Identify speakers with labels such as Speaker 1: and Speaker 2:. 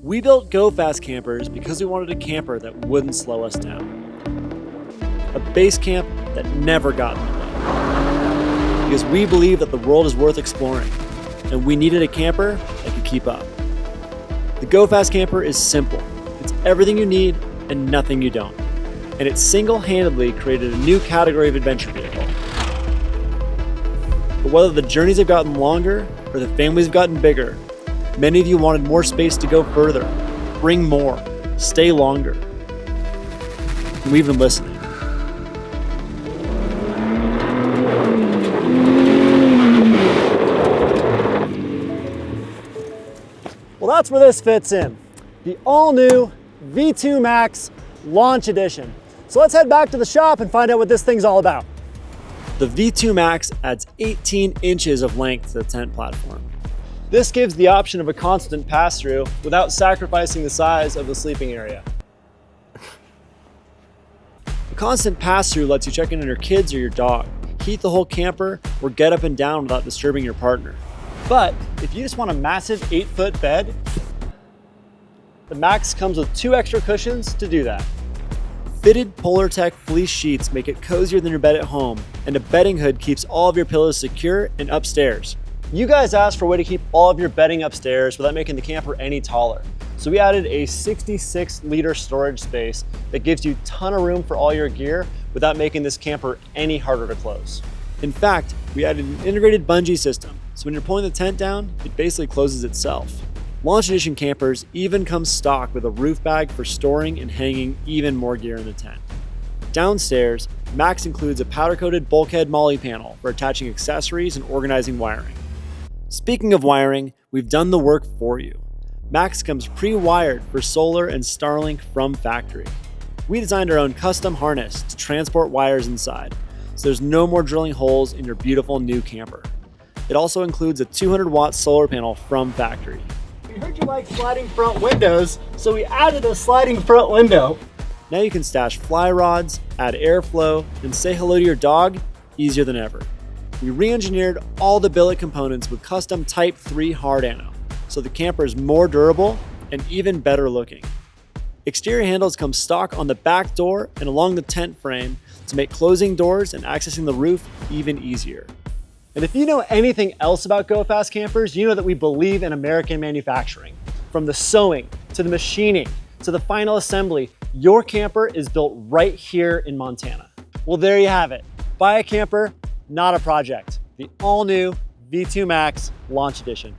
Speaker 1: We built Go Fast campers because we wanted a camper that wouldn't slow us down. A base camp that never got in the way. Because we believe that the world is worth exploring, and we needed a camper that could keep up. The Go Fast camper is simple. It's everything you need and nothing you don't. And it single-handedly created a new category of adventure vehicle. But whether the journeys have gotten longer or the families have gotten bigger, many of you wanted more space to go further, bring more, stay longer. And we've been listening. Well, that's where this fits in. The all-new V2 Max Launch Edition. So let's head back to the shop and find out what this thing's all about. The V2 Max adds 18 inches of length to the tent platform. This gives the option of a constant pass-through without sacrificing the size of the sleeping area. A constant pass-through lets you check in on your kids or your dog, heat the whole camper, or get up and down without disturbing your partner. But if you just want a massive 8-foot bed, the Max comes with 2 extra cushions to do that. Fitted PolarTech fleece sheets make it cozier than your bed at home, and a bedding hood keeps all of your pillows secure and upstairs. You guys asked for a way to keep all of your bedding upstairs without making the camper any taller. So we added a 66-liter storage space that gives you a ton of room for all your gear without making this camper any harder to close. In fact, we added an integrated bungee system, so when you're pulling the tent down, it basically closes itself. Launch Edition campers even come stock with a roof bag for storing and hanging even more gear in the tent. Downstairs, Max includes a powder-coated bulkhead MOLLE panel for attaching accessories and organizing wiring. Speaking of wiring, we've done the work for you. Max comes pre-wired for solar and Starlink from factory. We designed our own custom harness to transport wires inside, so there's no more drilling holes in your beautiful new camper. It also includes a 200-watt solar panel from factory. We heard you like sliding front windows, so we added a sliding front window. Now you can stash fly rods, add airflow, and say hello to your dog easier than ever. We re-engineered all the billet components with custom Type 3 hard ano, so the camper is more durable and even better looking. Exterior handles come stock on the back door and along the tent frame to make closing doors and accessing the roof even easier. And if you know anything else about Go Fast campers, you know that we believe in American manufacturing. From the sewing, to the machining, to the final assembly, your camper is built right here in Montana. Well, there you have it. Buy a camper, not a project. The all-new V2 Max Launch Edition.